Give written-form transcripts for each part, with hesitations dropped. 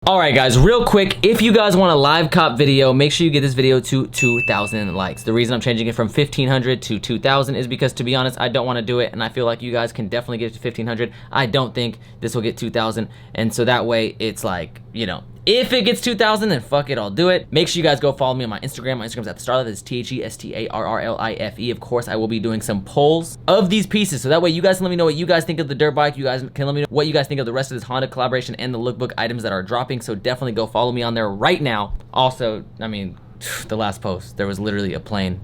Alright guys, real quick, if you guys want a live cop video, make sure you get this video to 2,000 likes. The reason I'm changing it from 1,500 to 2,000 is because, to be honest, I don't want to do it, and I feel like you guys can definitely get it to 1,500. I don't think this will get 2,000, and so that way, it's like, you know, if it gets 2,000, then fuck it, I'll do it. Make sure you guys go follow me on my Instagram. My Instagram's at the Starlife. That's TheStarlife. Of course, I will be doing some polls of these pieces, so that way you guys can let me know what you guys think of the dirt bike. You guys can let me know what you guys think of the rest of this Honda collaboration and the lookbook items that are dropping, so definitely go follow me on there right now. Also, I mean, the last post, there was literally a plane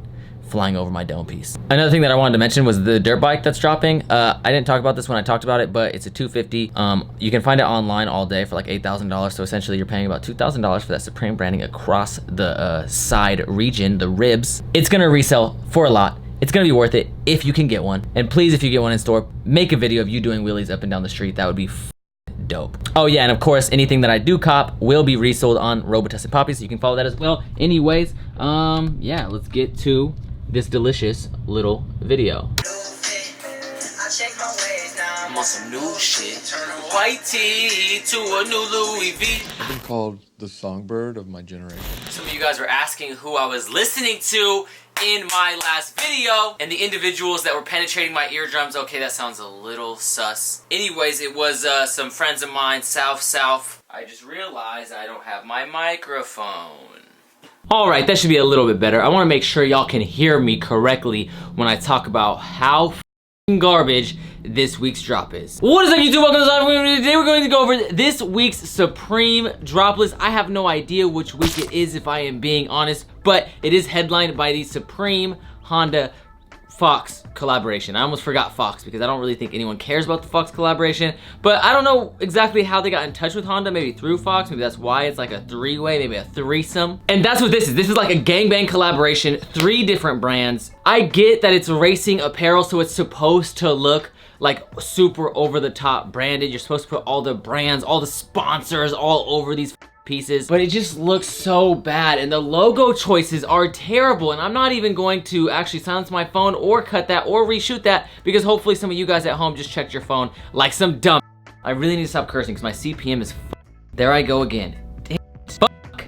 flying over my dome piece. Another thing that I wanted to mention was the dirt bike that's dropping. I didn't talk about this when I talked about it, but it's a 250. You can find it online all day for like $8,000. So essentially you're paying about $2,000 for that Supreme branding across the side region, the ribs. It's gonna resell for a lot. It's gonna be worth it if you can get one. And please, if you get one in store, make a video of you doing wheelies up and down the street. That would be dope. Oh yeah, and of course, anything that I do cop will be resold on Robotussin Poppy, so you can follow that as well. Anyways, yeah, let's get to this delicious little video. I'm on some new shit. White tee to a new Louis V. I've been called the songbird of my generation. Some of you guys were asking who I was listening to in my last video, and the individuals that were penetrating my eardrums. Okay, that sounds a little sus. Anyways, it was some friends of mine, South. I just realized I don't have my microphone. Alright, that should be a little bit better. I want to make sure y'all can hear me correctly when I talk about how garbage this week's drop is. What is up, YouTube? Welcome to the live. Today we're going to go over this week's Supreme Droplist. I have no idea which week it is, if I am being honest, but it is headlined by the Supreme Honda Fox collaboration. I almost forgot Fox because I don't really think anyone cares about the Fox collaboration, but I don't know exactly how they got in touch with Honda, maybe through Fox, maybe that's why it's like a three-way, maybe a threesome. And that's what this is. This is like a gangbang collaboration, 3 different brands. I get that it's racing apparel, so it's supposed to look like super over-the-top branded. You're supposed to put all the brands, all the sponsors all over these pieces, but it just looks so bad, and the logo choices are terrible. And I'm not even going to actually silence my phone or cut that or reshoot that, because hopefully some of you guys at home just checked your phone like some dumb. I really need to stop cursing because my CPM is there I go again.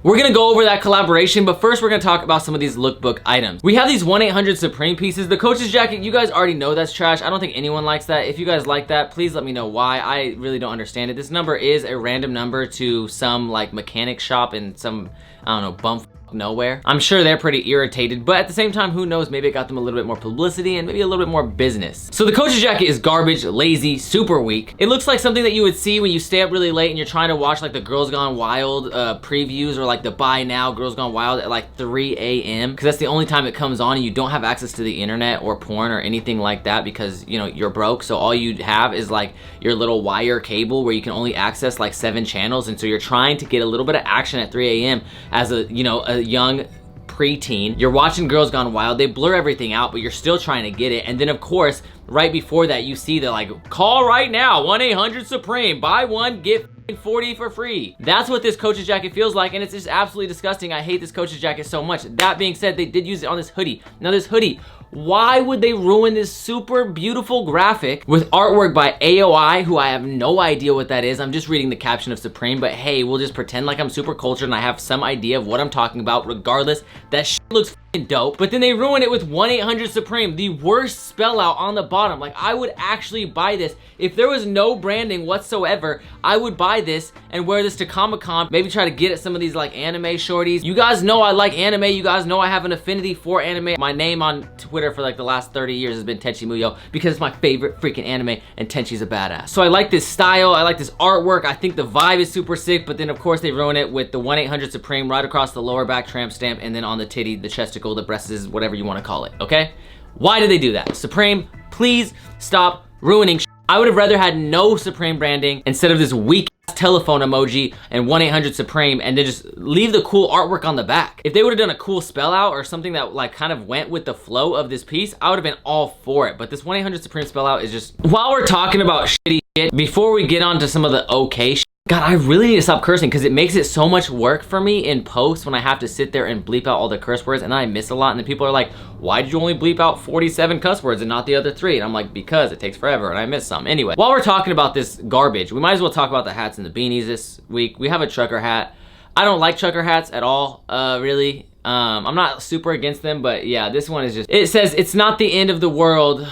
We're gonna go over that collaboration, but first we're gonna talk about some of these lookbook items. We have these 1-800 Supreme pieces. The coach's jacket, you guys already know that's trash. I don't think anyone likes that. If you guys like that, please let me know why. I really don't understand it. This number is a random number to some like mechanic shop in some, I don't know, bump nowhere. I'm sure they're pretty irritated, but at the same time, who knows, maybe it got them a little bit more publicity and maybe a little bit more business. So the coach's jacket is garbage, lazy, super weak. It looks like something that you would see when you stay up really late and you're trying to watch like the Girls Gone Wild previews, or like the Buy Now Girls Gone Wild at like 3 a.m. because that's the only time it comes on and you don't have access to the internet or porn or anything like that because, you know, you're broke. So all you have is like your little wire cable where you can only access like 7 channels, and so you're trying to get a little bit of action at 3 a.m. as a, you know, a young preteen. You're watching Girls Gone Wild. They blur everything out, but you're still trying to get it. And then of course, right before that, you see the like, call right now, 1-800 Supreme, buy one, get 40 for free. That's what this coach's jacket feels like, and it's just absolutely disgusting. I hate this coach's jacket so much. That being said, they did use it on this hoodie. Now this hoodie, why would they ruin this super beautiful graphic with artwork by AOI, who I have no idea what that is? I'm just reading the caption of Supreme, but hey, we'll just pretend like I'm super cultured and I have some idea of what I'm talking about. Regardless, that shit looks f***ing dope. But then they ruin it with 1-800 Supreme, the worst spell out on the bottom. Like, I would actually buy this. If there was no branding whatsoever, I would buy this and wear this to Comic-Con. Maybe try to get at some of these like anime shorties. You guys know I like anime. You guys know I have an affinity for anime. My name on Twitter for like the last 30 years has been Tenchi Muyo because it's my favorite freaking anime and Tenchi's a badass. So I like this style. I like this artwork. I think the vibe is super sick, but then of course they ruin it with the 1-800 Supreme right across the lower back tramp stamp, and then on the titty, the chesticle, the breasts, whatever you want to call it, okay? Why did they do that? Supreme, please stop ruining shit. I would have rather had no Supreme branding instead of this weak telephone emoji and 1-800 Supreme, and then just leave the cool artwork on the back. If they would have done a cool spell out or something that like kind of went with the flow of this piece, I would have been all for it. But this 1-800 Supreme spell out is just, while we're talking about shitty shit, before we get on to some of the okay shit, God, I really need to stop cursing because it makes it so much work for me in post when I have to sit there and bleep out all the curse words, and then I miss a lot, and then people are like, why did you only bleep out 47 cuss words and not the other 3? And I'm like, because it takes forever and I miss some. Anyway, while we're talking about this garbage, we might as well talk about the hats and the beanies this week. We have a trucker hat. I don't like trucker hats at all, really. I'm not super against them, but yeah, this one is just, it says, it's not the end of the world,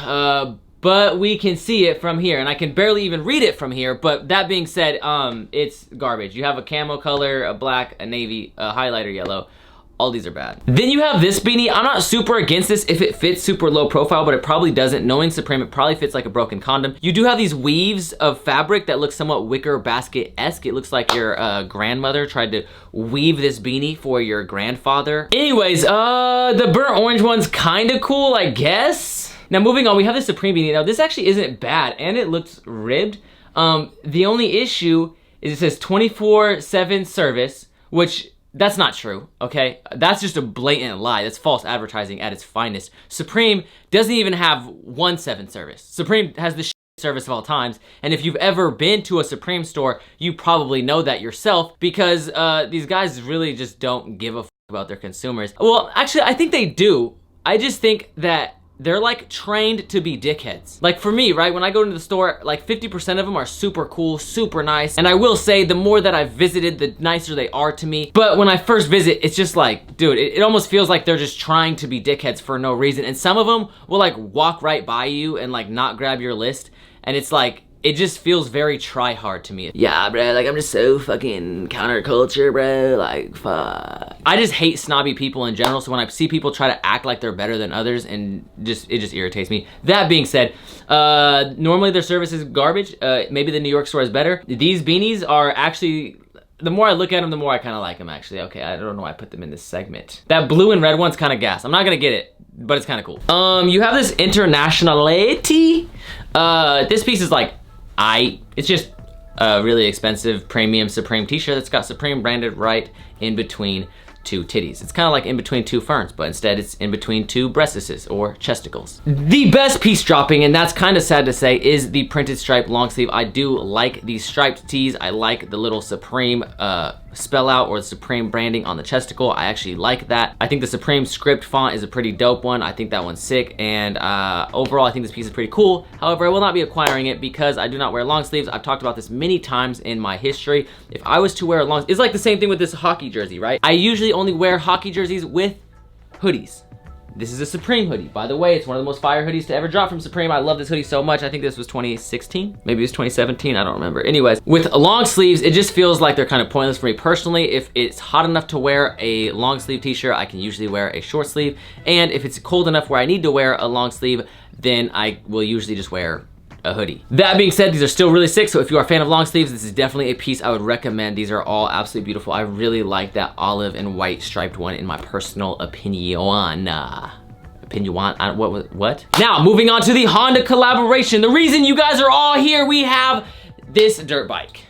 but we can see it from here, and I can barely even read it from here. But that being said, it's garbage. You have a camo color, a black, a navy, a highlighter yellow. All these are bad. Then you have this beanie. I'm not super against this if it fits super low profile, but it probably doesn't. Knowing Supreme, it probably fits like a broken condom. You do have these weaves of fabric that look somewhat wicker basket-esque. It looks like your grandmother tried to weave this beanie for your grandfather. Anyways, the burnt orange one's kind of cool, I guess. Now moving on, we have the Supreme beanie. Now this actually isn't bad, and it looks ribbed. The only issue is it says 24/7 service, which that's not true, okay? That's just a blatant lie. That's false advertising at its finest. Supreme doesn't even have 1/7 service. Supreme has the service of all times, and if you've ever been to a Supreme store, you probably know that yourself, because these guys really just don't give a fuck about their consumers. Well, actually, I think they do. I just think that they're like trained to be dickheads. Like for me, right, when I go into the store, like 50% of them are super cool, super nice. And I will say the more that I've visited, the nicer they are to me. But when I first visit, it's just like, dude, it almost feels like they're just trying to be dickheads for no reason. And some of them will like walk right by you and like not grab your list. And it's like, it just feels very try-hard to me. Yeah, bro, like I'm just so fucking counterculture, bro, like fuck. I just hate snobby people in general, so when I see people try to act like they're better than others, and it just irritates me. That being said, normally their service is garbage. Maybe the New York store is better. These beanies are actually, the more I look at them, the more I kind of like them, actually. Okay, I don't know why I put them in this segment. That blue and red one's kind of gas. I'm not gonna get it, but it's kind of cool. You have this internationality. This piece is like, it's just a really expensive premium Supreme t-shirt that's got Supreme branded right in between 2 titties. It's kind of like in between 2 ferns, but instead it's in between 2 breastises or chesticles. The best piece dropping, and that's kind of sad to say, is the printed stripe long sleeve. I do like these striped tees. I like the little Supreme spell out or the Supreme branding on the chesticle. I actually like that. I think the Supreme script font is a pretty dope one. I think that one's sick, and overall I think this piece is pretty cool. However, I will not be acquiring it because I do not wear long sleeves. I've talked about this many times in my history. If I was to wear a long, it's like the same thing with this hockey jersey, right? I usually only wear hockey jerseys with hoodies. This is a Supreme hoodie. By the way, it's one of the most fire hoodies to ever drop from Supreme. I love this hoodie so much. I think this was 2016. Maybe it was 2017, I don't remember. Anyways, with long sleeves, it just feels like they're kind of pointless for me personally. If it's hot enough to wear a long sleeve t-shirt, I can usually wear a short sleeve. And if it's cold enough where I need to wear a long sleeve, then I will usually just wear a hoodie. That being said, these are still really sick, so if you are a fan of long sleeves, this is definitely a piece I would recommend. These are all absolutely beautiful. I really like that olive and white striped one in my personal opinion. What? Now, moving on to the Honda collaboration. The reason you guys are all here, we have this dirt bike.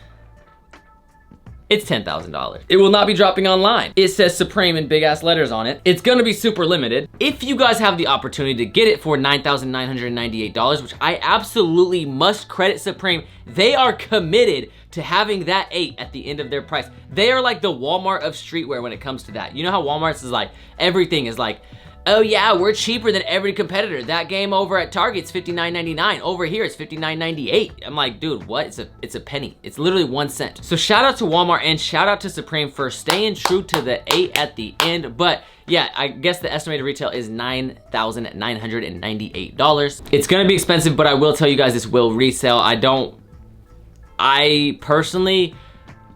It's $10,000. It will not be dropping online. It says Supreme in big ass letters on it. It's gonna be super limited. If you guys have the opportunity to get it for $9,998, which I absolutely must credit Supreme, they are committed to having that 8 at the end of their price. They are like the Walmart of streetwear when it comes to that. You know how Walmart's is like, everything is like, oh yeah, we're cheaper than every competitor. That game over at Target's $59.99. Over here, it's $59.98. I'm like, dude, what? It's a penny. It's literally 1 cent. So shout out to Walmart and shout out to Supreme for staying true to the 8 at the end. But yeah, I guess the estimated retail is $9,998. It's gonna be expensive, but I will tell you guys this will resell. I personally,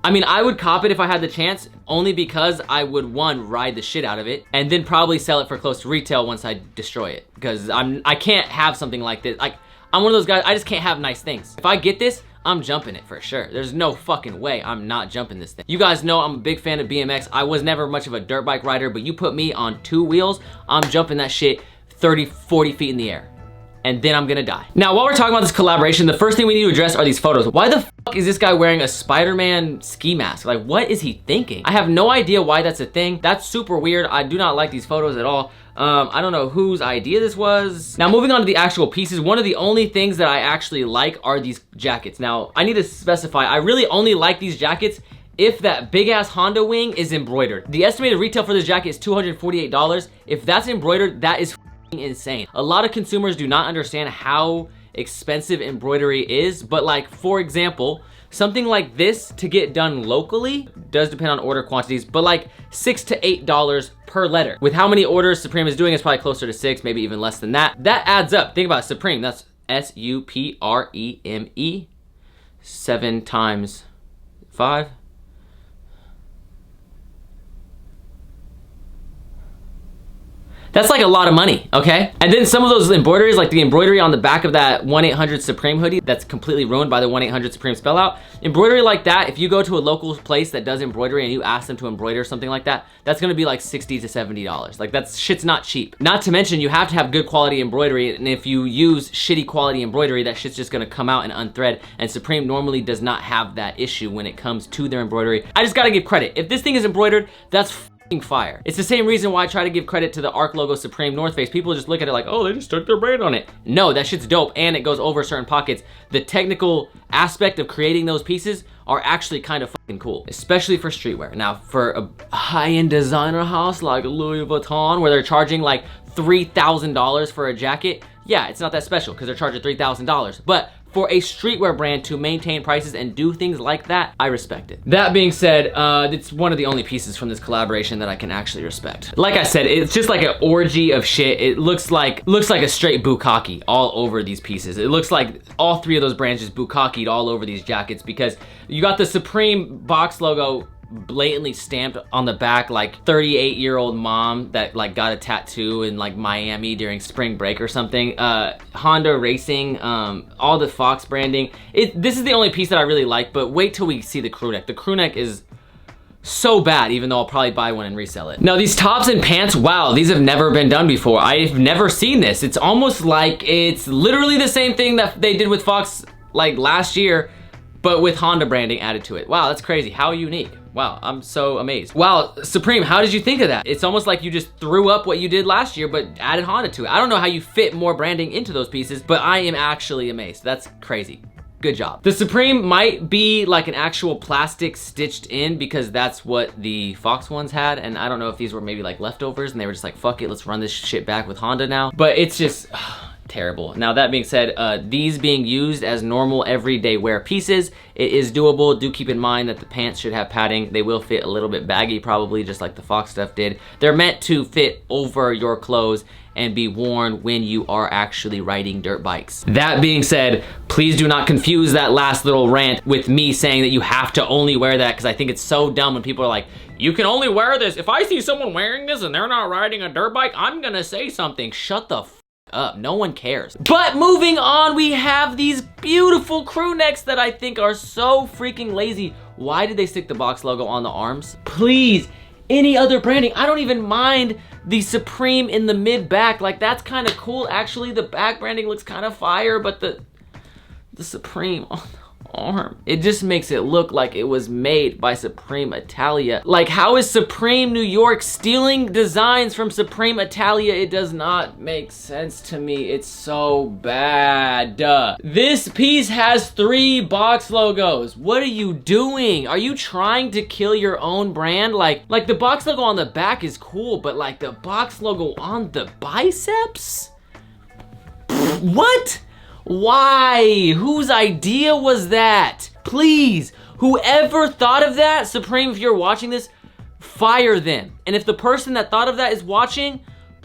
I mean, I would cop it if I had the chance, only because I would, one, ride the shit out of it, and then probably sell it for close to retail once I destroy it. Because I can't have something like this. Like, I'm one of those guys, I just can't have nice things. If I get this, I'm jumping it for sure. There's no fucking way I'm not jumping this thing. You guys know I'm a big fan of BMX. I was never much of a dirt bike rider, but you put me on 2 wheels, I'm jumping that shit 30, 40 feet in the air. and then I'm gonna die. Now, while we're talking about this collaboration, the first thing we need to address are these photos. Why the fuck is this guy wearing a Spider-Man ski mask? Like, what is he thinking? I have no idea why that's a thing. That's super weird. I do not like these photos at all. I don't know whose idea this was. Now, moving on to the actual pieces, one of the only things that I actually like are these jackets. Now, I need to specify, I really only like these jackets if that big ass Honda wing is embroidered. The estimated retail for this jacket is $248. If that's embroidered, that is insane. A lot of consumers do not understand how expensive embroidery is, but like, for example, something like this to get done locally does depend on order quantities, but like $6 to $8 per letter. With how many orders Supreme is doing, it's probably closer to 6, maybe even less than that. That adds up. Think about it, Supreme, that's S-U-P-R-E-M-E, 7 times 5. That's like a lot of money, okay? And then some of those embroideries, like the embroidery on the back of that 1-800-SUPREME hoodie that's completely ruined by the 1-800-SUPREME spell out. Embroidery like that, if you go to a local place that does embroidery and you ask them to embroider something like that, that's gonna be like $60 to $70. Like, that shit's not cheap. Not to mention, you have to have good quality embroidery, and if you use shitty quality embroidery, that shit's just gonna come out and unthread, and Supreme normally does not have that issue when it comes to their embroidery. I just gotta give credit. If this thing is embroidered, that's fire. It's the same reason why I try to give credit to the ARC logo Supreme North Face. People just look at it like, oh, they just took their brand on it. No, that shit's dope, and it goes over certain pockets. The technical aspect of creating those pieces are actually kind of fucking cool, especially for streetwear. Now, for a high-end designer house like Louis Vuitton, where they're charging like $3,000 for a jacket, yeah, it's not that special because they're charging $3,000. But for a streetwear brand to maintain prices and do things like that, I respect it. That being said, it's one of the only pieces from this collaboration that I can actually respect. Like I said, it's just like an orgy of shit. It looks like a straight bukkake all over these pieces. It looks like all 3 of those brands just bukkake'd all over these jackets, because you got the Supreme box logo blatantly stamped on the back, like 38-year-old mom that like got a tattoo in like Miami during spring break or something. Honda Racing, all the Fox branding. This is the only piece that I really like, but wait till we see the crew neck. The crew neck is so bad, even though I'll probably buy one and resell it. Now, these tops and pants, wow, these have never been done before. I've never seen this. It's almost like it's literally the same thing that they did with Fox like last year, but with Honda branding added to it. Wow, that's crazy. How unique. Wow, I'm so amazed. Wow, Supreme, how did you think of that? It's almost like you just threw up what you did last year, but added Honda to it. I don't know how you fit more branding into those pieces, but I am actually amazed. That's crazy. Good job. The Supreme might be like an actual plastic stitched in, because that's what the Fox ones had, and I don't know if these were maybe like leftovers and they were just like, fuck it, let's run this shit back with Honda now. But it's just terrible. Now, that being said, these being used as normal everyday wear pieces, it is doable. Do keep in mind that the pants should have padding. They will fit a little bit baggy, probably just like the Fox stuff did. They're meant to fit over your clothes and be worn when you are actually riding dirt bikes. That being said, please do not confuse that last little rant with me saying that you have to only wear that, because I think it's so dumb when people are like, you can only wear this. If I see someone wearing this and they're not riding a dirt bike, I'm gonna say something. Shut the f up. No one cares. But moving on, we have these beautiful crew necks that I think are so freaking lazy. Why did they stick the box logo on the arms? Please, any other branding. I don't even mind the Supreme in the mid back. Like, that's kind of cool. Actually, the back branding looks kind of fire, but the Supreme on the arm, it just makes it look like it was made by Supreme Italia. Like, how is Supreme New York stealing designs from Supreme Italia? It does not make sense to me. It's so bad. This piece has 3 box logos. What are you doing? Are you trying to kill your own brand? Like the box logo on the back is cool, but like the box logo on the biceps? What? Why? Whose idea was that? Please, whoever thought of that, Supreme, if you're watching this, fire them. And if the person that thought of that is watching,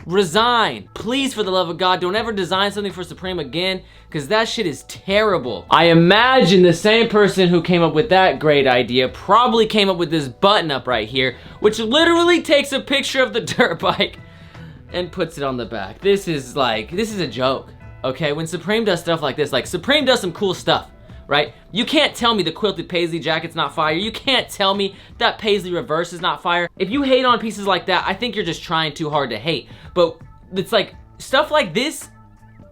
resign. Please, for the love of God, don't ever design something for Supreme again, because that shit is terrible. I imagine the same person who came up with that great idea probably came up with this button up right here, which literally takes a picture of the dirt bike and puts it on the back. This is a joke. Okay, when Supreme does stuff like this, like Supreme does some cool stuff, right? You can't tell me the quilted paisley jacket's not fire. You can't tell me that paisley reverse is not fire. If you hate on pieces like that, I think you're just trying too hard to hate. But it's like, stuff like this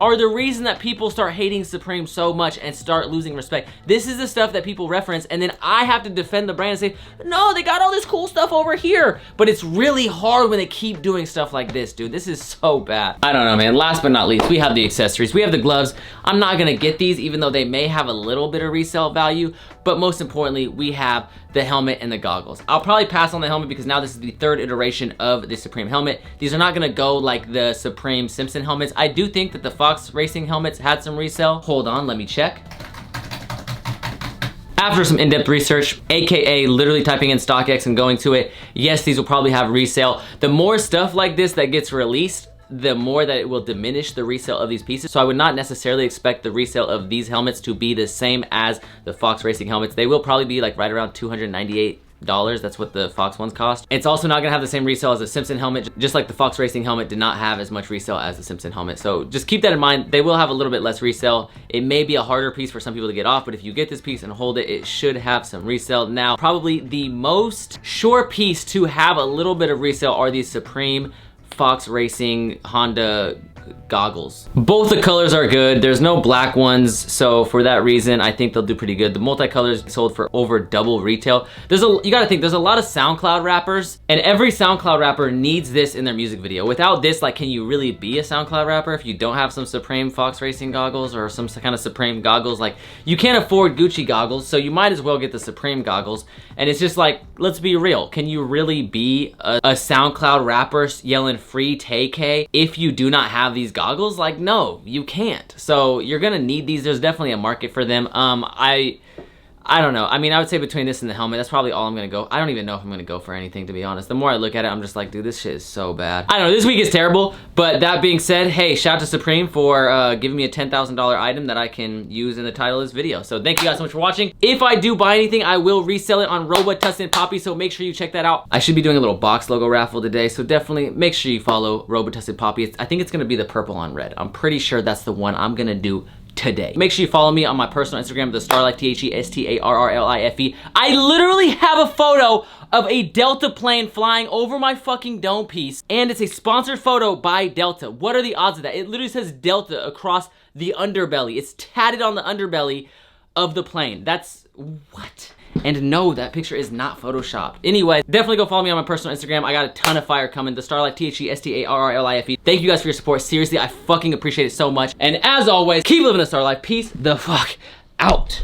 are the reason that people start hating Supreme so much and start losing respect. This is the stuff that people reference, and then I have to defend the brand and say, no, they got all this cool stuff over here. But it's really hard when they keep doing stuff like this, dude. This is so bad. I don't know, man. Last but not least, we have the accessories. We have the gloves. I'm not gonna get these, even though they may have a little bit of resale value, but most importantly, we have the helmet and the goggles. I'll probably pass on the helmet because now this is the third iteration of the Supreme helmet. These are not gonna go like the Supreme Simpson helmets. I do think that the Fox Racing helmets had some resale. Hold on, let me check. After some in-depth research, AKA literally typing in StockX and going to it, yes, these will probably have resale. The more stuff like this that gets released, the more that it will diminish the resale of these pieces. So I would not necessarily expect the resale of these helmets to be the same as the Fox Racing helmets. They will probably be like right around $298. That's what the Fox ones cost. It's also not gonna have the same resale as the Simpson helmet, just like the Fox Racing helmet did not have as much resale as the Simpson helmet. So just keep that in mind. They will have a little bit less resale. It may be a harder piece for some people to get off, but if you get this piece and hold it, it should have some resale. Now, probably the most sure piece to have a little bit of resale are these Supreme Fox Racing Honda goggles. Both the colors are good. There's no black ones, so for that reason, I think they'll do pretty good. The multicolors sold for over double retail. You gotta think, there's a lot of SoundCloud rappers, and every SoundCloud rapper needs this in their music video. Without this, like, can you really be a SoundCloud rapper if you don't have some Supreme Fox Racing goggles or some kind of Supreme goggles? Like, you can't afford Gucci goggles, so you might as well get the Supreme goggles. And it's just like, let's be real. Can you really be a SoundCloud rapper yelling free TK if you do not have these goggles? Like, no, you can't. So you're gonna need these. There's definitely a market for them. I don't know. I mean, I would say between this and the helmet, that's probably all I'm gonna go. I don't even know if I'm gonna go for anything, to be honest. The more I look at it, I'm just like, dude, this shit is so bad. I don't know, this week is terrible, but that being said, hey, shout out to Supreme for giving me a $10,000 item that I can use in the title of this video. So thank you guys so much for watching. If I do buy anything, I will resell it on Robotussin Poppy, so make sure you check that out. I should be doing a little box logo raffle today, so definitely make sure you follow Robotussin Poppy. I think it's gonna be the purple on red. I'm pretty sure that's the one I'm gonna do today. Make sure you follow me on my personal Instagram, the Starlife, THESTARRLIFE. I literally have a photo of a Delta plane flying over my fucking dome piece, and it's a sponsored photo by Delta. What are the odds of that? It literally says Delta across the underbelly. It's tatted on the underbelly of the plane. That's what? And no, that picture is not photoshopped. Anyway, definitely go follow me on my personal Instagram. I got a ton of fire coming. The Starlife, THESTARRLIFE. Thank you guys for your support. Seriously, I fucking appreciate it so much. And as always, keep living the Starlife. Peace the fuck out.